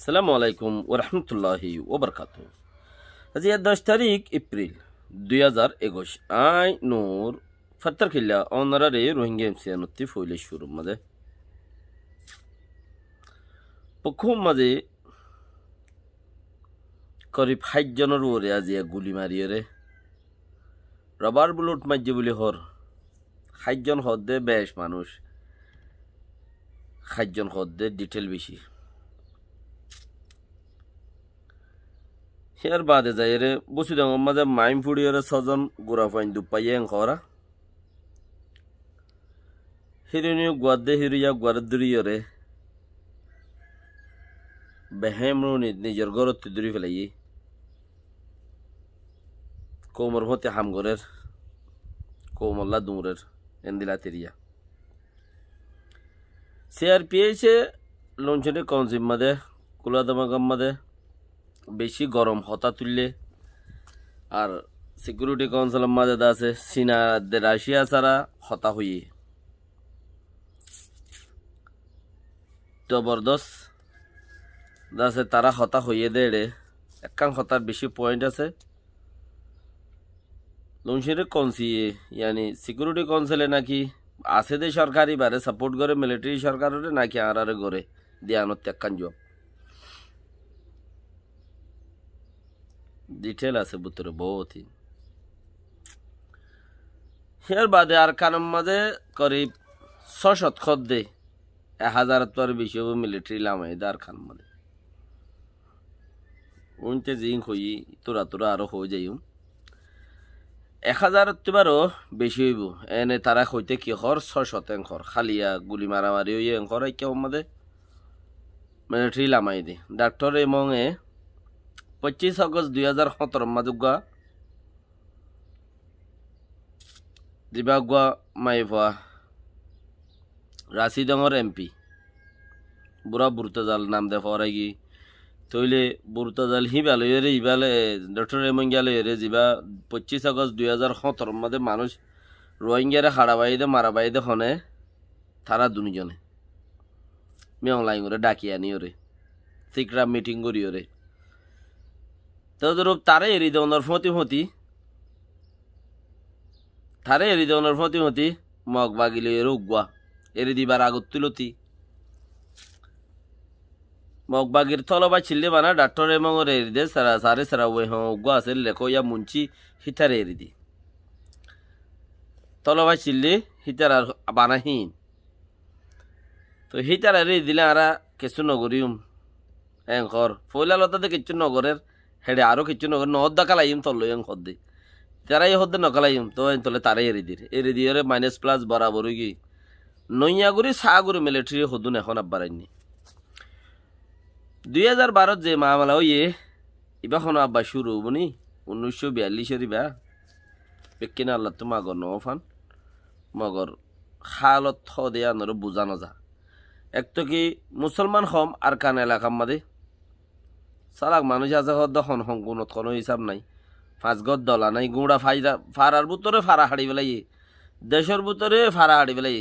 আসসালামু আলাইকুম ওরহমতুল্লাহি ওবরকাতু। আজি 10 তারিখ এপ্রিল 2021 আই নূর ফত্তর খিল্লা অনারারে রোহিঙ্গা এমসিয়ানতি ফইলে শুরু মাঝে পক্ষম মাঝে করিব 60 জনের ওরে আজি গুলি মারিয়ে রবার বুলেট মাঝে বলে হর 60 জন হদ্দে বেশ মানুষ 60 জন হদ্দে ডিটেল বেশি হিয়ার বাদে যাই রে বসু দেওয়ার মাঝে মাইম ফুড়িয়ে ছজন গোড়া ফাইন দুপাইয়ে খরা হিরোইনিও গুয়াদে হিরোইয়া গুয়ার দূরিয়ে বেহেম নিজের ঘরত দূরি ফেলাই কোমর হতে হামগরের কোমল্লা দুমরের এন্দিলা তেরিয়া সিআরপিএসে লঞ্চনে কনজিম মাদে কুলাদামাগাম মাদে বেশি গরম হতা তুললে আর সিকিউরিটি কাউন্সিলের মাঝে আছে চীনা রাশিয়া ছাড়া হতা হইয়ে জবরদস্ত আছে তারা হতা হইয়ে দেড়ে একাং হতার বেশি পয়েন্ট আছে লঞ্চনে কনসিয়ে ইয়ানি সিকিউরিটি কাউন্সিলে নাকি আছে দে সরকারি বারে সাপোর্ট করে মিলিটারি সরকারের নাকি আরারে করে দিয়ানত একখান জব ডিটেল আছে বুতরে বহুত এর বাদে আর কারণ মাঝে করিব 600 খদ্দে 1000 তোর বেশি মিলিটারি লামাই দার খান মাঝে উনতে জিং হই তোরা তোরা আরো হয়ে যাই 1000 তোবারও বেশি হইব এনে তারা হইতে কি হর 600 এঙ্কর খালিয়া গুলি মারামারি হই এঙ্কর কেউ মাঝে মিলিটারি লামাই দে ডাক্তার এমংয়ে 25 আগস্ট 2017 মাদুগা দিবাগুয়া মাইভা রাশিদঙ্গর এমপি বুড়া বুরতাজাল নাম দে ফরাইগি তৈলে বুরতাজাল হিবালে ইবালে ডক্টর এমঙ্গালে যিবা 25 আগস্ট 2017 মাদে মানুষ রোহিঙ্গারে হাড়াবাইদে মারাবাইদে হনে তারা দুজনে মেয়ং লাইন করে ডাকি আনি ওরে সিকরা মিটিং করি ওরে তদরূপ তারে এরি দেওয়ার ফতি তারে এরি দেওয়ার ফতি মগ বাগিলে উগুয়া এরি দিবার আগত তুলতি মগ বাগির তলবা ছিললে বানা ডাক্তার এবং এরি দে সারা সারে সারা ওই উগুয়া আছে লেখো ইয়া মুঞ্চি হিতারে এরি দি তলবা ছিললে হিতার আর বানাহীন তো হিতার এরি দিলে আরা কিছু নগরিম এঙ্কর ফয়লা লতাতে কিছু নগরের হেডে আরো কিছু নগর নহদ্দা কালাইম তল্ল এং হদ্দে তারাই হদ্দে নকালাইম তো তলে তারাই এরি দিয়ে মাইনাস প্লাস বরাবর কি নইয়াগুড়ি সাগুড়ি মিলিটারি হদুন এখন আব্বারাইনি 2012 যে মামলা হইয়ে ইবা খন আব্বা শুরু হবনি 1942 ইবা বেকিনা আল্লাহ তো মাগর নফান মগর খালত থ দেয়া নর বুঝানো যা এক তো কি মুসলমান হম আর কান এলাকার মাদে সালাক মানুষ আছে হদ্দ হন হংগুনত কোনো হিসাব নাই 5 গজ দলা নাই গুঁড়া ফাইরা ফারার ভিতরে ফারা হাড়ি বেলাই দেশের ভিতরে ফারা হাড়ি বেলাই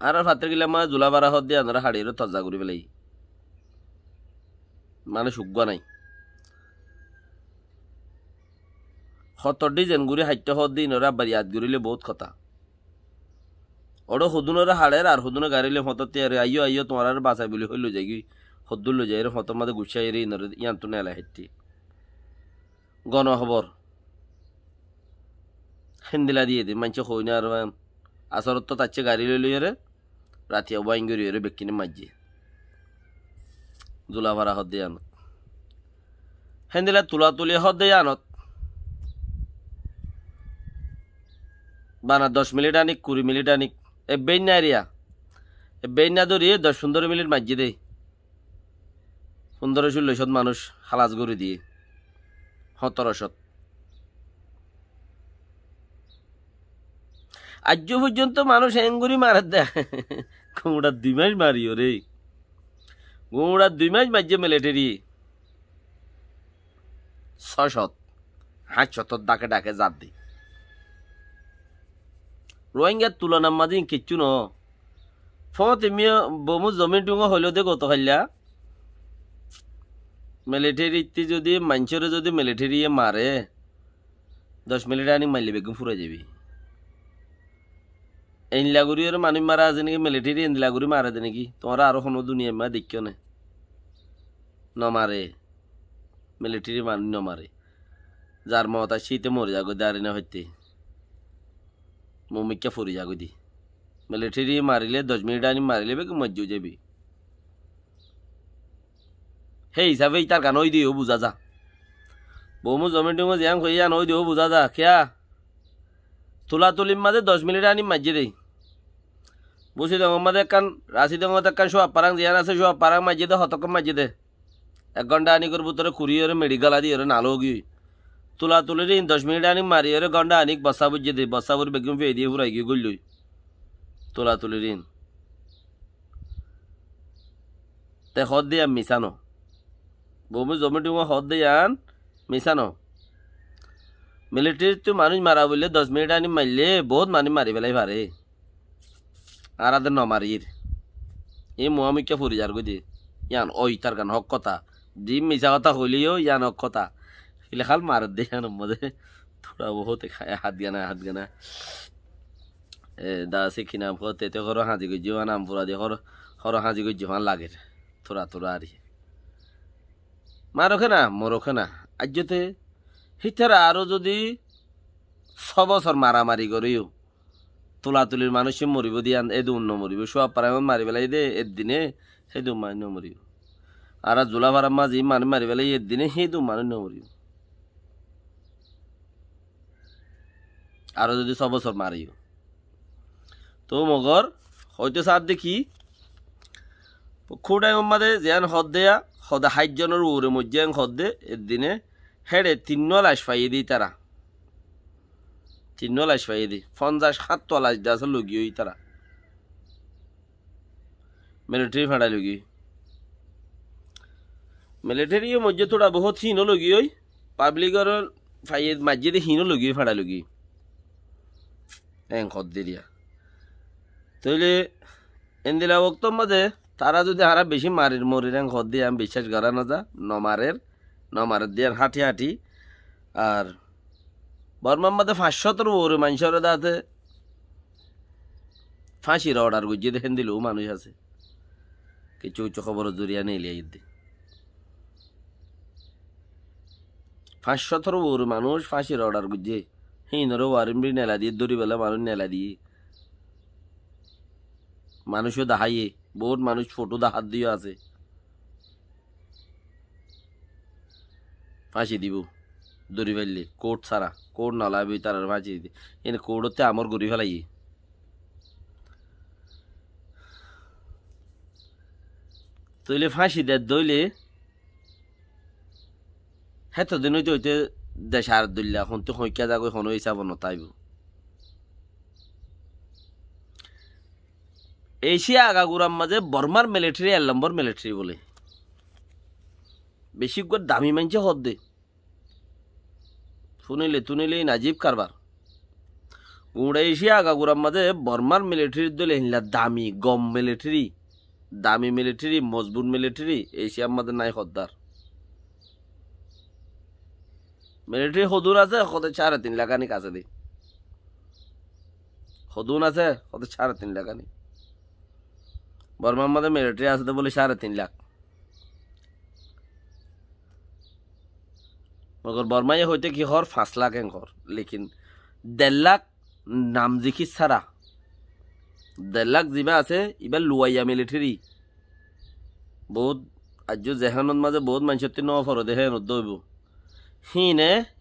আর ফাতের গিলা মা জুলা বারা হদ দিয়ে আনারা হাড়ির তজা করি বেলাই মানে সুগ্য নাই হতর ডিজাইন গুড়ি হাইটে হদ দিন ওরা বাড়িয়াত গুড়িলে বহুত কথা ওড়ো হদুনরা হাড়ের আর হদুনে গাড়িলে হততে আর আইয়ো তোমার আর বাঁচাই বলি হইল যাই হদ্দুল যাই হতর মাঝে গুছাই রে ইয়ান্ত নেলা হেঁটি গণখবর হেন্দিলা দিয়ে দিই মানছে হই না আর আসরত তো তাচ্ছে গাড়ি লই রে রাতিয়া বাইন করি রে বেকিনে মাঝে জুলা ভাড়া হদ দিয়ে আনত হেন্দিলা তুলা তুলি হদ দিয়ে আনত বানা 10 মিনিট আনিক 20 মিনিট আনিক এ বেইনা এরিয়া এ বেইনা ধরি 10-15 মিনিট মাঝে দেয় 1500-1600 মানুষ হালাজ করে দিয়ে 1700 আজ পর্যন্ত মানুষ এঙ্গুরি মারা দেয় গুঁড়া 2 মাস মারিও রে গুঁড়া 2 মাস মাঝে মিলিটারি 600 ডাকে ডাকে জাত দি রোহিঙ্গার তুলনার মাঝে কিচ্ছু ন ফতে মিয়া বমু জমিন টুঙ্গ হইলেও দে গত হইলা মিলিটারিতে যদি মানুষের যদি মিলিটারি মারে 10 মিনিট আনি মারলে বেগুন ফুরে যাবি এনলাগুড়ি আর মানুষ মারা আছে নাকি মিলিটারি এনলাগুড়ি মারা দে নাকি তোমরা আরো কোনো দুনিয়া মা দেখিও না নমারে মিলিটারি মানুষ নমারে যার মতা শীতে মরে যাগো দাঁড়ি না হইতে মমিকা ফুরি যাগো দি মিলিটারি মারিলে 10 মিনিট আনি মারিলে বেগুন মজ্জু যাবি সেই হিসাবে তার গান ওই দিও বুঝা যা বমু জমিটুমু জিয়াং হইয়া ওই দিও বুঝা যা খেয়া তোলা তুলির মাঝে 10 মিনিট আনি মাঝে দেই বুঝি দঙ্গ মাঝে কান রাশি দঙ্গ কান সব পারাং জিয়ান আছে সব পারাং মাঝে দে হতকম মাঝে দে 1 ঘন্টা আনি করবো তোরে কুড়িয়ে মেডিকেল আদি ওরে নালো গিয়ে তোলা তুলি 10 মিনিট আনি মারি ওরে ঘন্টা আনি বসা বুঝে দে বসা বুঝি বেগুন ফেয়ে দিয়ে ফুরাই গিয়ে গড়লই তোলা তুলি তে হদ দিয়ে মিশানো বমু জমিটুমু হদ দিয়ান মিশানো মিলিটারি তো মানুষ মারা বললে 10 মিনিট আনি মারলে বহুত মানুষ মারি পেলাই পারে আর আদের নমারির এই মুহামিকা ফুরি যার গদি ইয়ান ওই তার গান হক কথা ডিম মিশা কথা হইলেও ইয়ান হক কথা খাল মার দে ইয়ান মধ্যে থোড়া বহুত খায় হাত গানা দা শিখি নাম হতে তো হর হাজি গই জীবন নাম পুরা দিয়ে হর হাজি গই জীবন লাগে থোড়া আর মারোখে না মরোখে না আজ্যতে হিতারা আরো যদি 6 বছর মারামারি করিও তোলা তুলির মানুষ মরিব দিয়ান এদু অন্য মরিব সব পারা মারি পেলাই দে এর দিনে সেদু মানুষ মরিব আর জোলা ভাড়া মাঝি মানুষ মারি পেলাই এর দিনে সেদু মানুষ মরিব আরো যদি 6 বছর মারিও তো মগর হয়তো সার দেখি খুঁটাই মাদে যেন হদ দেয়া হদা 60 জনের ওরে মধ্যে হদ দে এর দিনে হেডে 3 লাশ পাইয়ে দিই তারা 3 লাশ পাইয়ে দিই 50-60 লাশ দাস লগি হই তারা মিলিটারি ফাড়া লগি মিলিটারি মধ্যে থোড়া বহুত হিন লগি হই পাবলিকর ফাইয়ে মাঝে হিন লগি ফাড়া লগি এং হদ দিয়া তাইলে এন্দিলা বক্তব্য মাঝে তারা যদি হারা বেশি মারির মরির হদ দিয়ে আমি বিশ্বাস করা না যা নমারের দিয়ে হাঁটি আর বর্মার মধ্যে 500 ওরে মানুষের দাঁতে ফাঁসির অর্ডার গুজিয়ে দেখেন দিলেও মানুষ আছে কিছু উচ্চ খবর জড়িয়া নেই দি 500 ওরে মানুষ ফাঁসির অর্ডার গুজিয়ে হিনরও ওয়ারিমরি নেলা দিয়ে দড়ি বেলা মানুষ নেলা দিয়ে মানুষও দাহাইয়ে বহুত মানুষ ফটো হাত দিয়ে আছে ফাঁসি দিব দড়ি ফেললে কোর্ট ছাড়া কোর্ট নলাবি তার ফাঁসি দিতে এনে কোর্টতে আমার গড়ি ফেলাই তৈলে ফাঁসি দে দইলে হ্যাঁ তো দিন হইতে হইতে দেশ আর দইলে এখন তো হইকা যাগো হনো হিসাব নতাইব এশিয়া আগাগুড়ার মাঝে বর্মার মিলিটারি 1 নম্বর মিলিটারি বলে বেশি দামি মানছে হদ দে শুনিলে নাজিব কারবার গুড়া এশিয়া আগাগুড়ার মাঝে বর্মার মিলিটারি দলে হিলা দামি গম মিলিটারি দামি মিলিটারি মজবুত মিলিটারি এশিয়ার মাঝে নাই হদ্দার মিলিটারি হদুর আছে হতে 3.5 লাখ আনি কাছে দে হদুন আছে হতে 3.5 লাখ আনি বর্মার মধ্যে মিলিটারি আছে বলে 3.5 লাখ মগর বর্মায় হইতে কি হর 5 লাখ হর লেকিন 1.5 লাখ নাম জিখি ছাড়া 1.5 লাখ জিবা আছে এবার লুয়াইয়া মিলিটারি বহুত আজ জেহানত মাঝে বহুত মানুষের ন ফর দেহে নদইব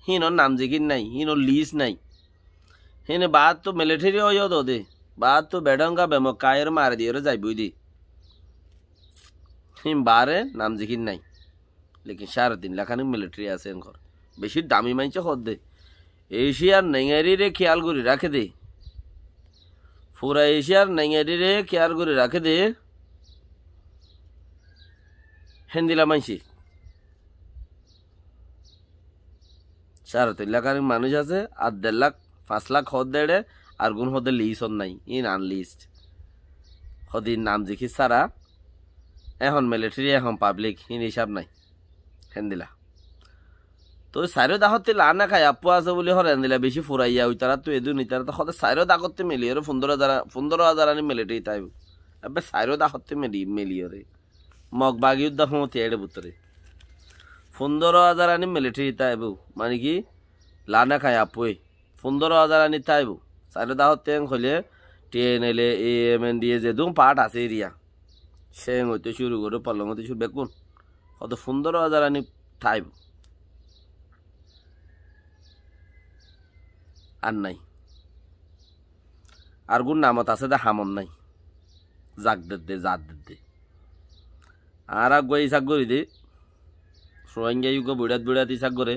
হিনর নাম জিকির নাই হিনর লিজ নাই হিনে বাদ তো মিলিটারি হইও দে বাদ তো বেডঙ্গা বেম কায়ের মারে দিয়ে যাইবই দি হিম বারে নাম জিকির নাই লেকিন 3.5 লাখ আনি মিলিটারি আছে ঘর বেশি দামি মানছে হদ দে এশিয়ার নেঙ্গারি রে খেয়াল করে রাখে দে পুরা এশিয়ার নেঙ্গারি রে খেয়াল করে রাখে দে হেন্দিলা মানছি 3.5 লাখ আনি মানুষ আছে আর 1.5 লাখ 5 লাখ হদ দেড়ে আর গুণ হদে লিস্ট নাই ইন আনলিস্ট হদিন নাম জিখি সারা এখন মিলিটারি এখন পাবলিক ইন হিসাব নাই হেন্দিলা তো সাইরো দাহতে লানা খাই আপু আছে বলে হর হেন্দিলা বেশি ফুরাইয়া ওই তারা তো এদু নি তারা তো সদায় সাইরো দা করতে মিলিয়ে 15,000 আনি মিলিটারি তাইব এবে সাইরো দা করতে মিলিয়ে রে মগ বাগি উদ্দা হমতে এড়ে বুতরে 15,000 আনি মিলিটারি তাইব মানে কি লানা খাই আপুই 15,000 আনি তাইব সাইরো দা হতে হইলে TNLA AMNDA যে দুম পার্ট আছে এরিয়া সে হইতে শুরু করে পালং হতে শুরু বেকুন কত 15,000 আনি থাইব আর নাই আর গুণ নামত আছে দে হামন নাই জাগ দে জাত দে আর আগুয়া ইসাক করি দে রোহিঙ্গা ইউগ বুড়াত ইসাক করে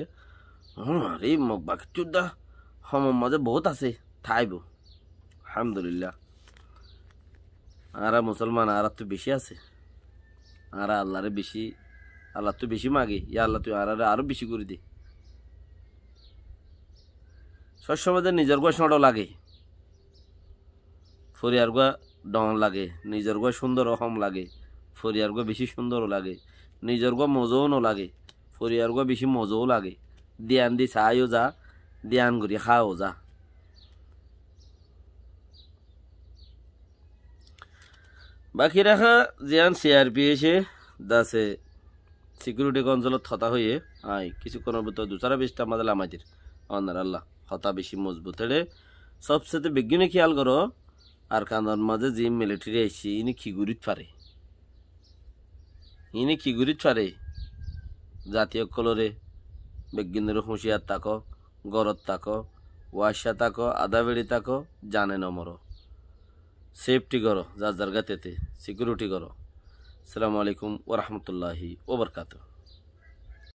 আরে মগ বাক চুদ্দা হম মাঝে বহুত আছে থাইব আলহামদুলিল্লাহ আর মুসলমান আর তো বেশি আছে আর আল্লাহরে বেশি আল্লাহ তো বেশি মাগে ইয়া আল্লাহ তুই আর আরো বেশি করে দে সবসময় নিজের গোয়া সোঁড়ো লাগে ফরিয়ার গোয়া ডন লাগে নিজের গোয়া সুন্দর হম লাগে ফরিয়ার গোয়া বেশি সুন্দরও লাগে নিজের গোয়া মজাও ন লাগে ফরিয়ার গোয়া বেশি মজাও লাগে দিয়ান দি চাইও যা দিয়ান করি খাও যা বাকি রাখা জিয়ান CRP এসে দাসে সিকিউরিটি কনসোলত হতা হয়ে আই কিছুক্ষণের ভিতর 2-20টা আমাদের আমাদের অনার আল্লাহ হতা বেশি মজবুত হেড়ে সবচেয়ে বিজ্ঞানী খেয়াল করো আর কানার মাঝে যে মিলিটারি আইসি ইনি খিগুরিত পারে জাতীয় কলরে বিজ্ঞানের হুঁশিয়ার তাকো গরত তাকো ওয়াশা তাকো আদা বেড়ি তাকো জানে নমর সেফটি করো যার জায়গাতে সিকিউরিটি করো। আসসালামু আলাইকুম ওয়া রাহমাতুল্লাহি ওয়া বারাকাতুহু।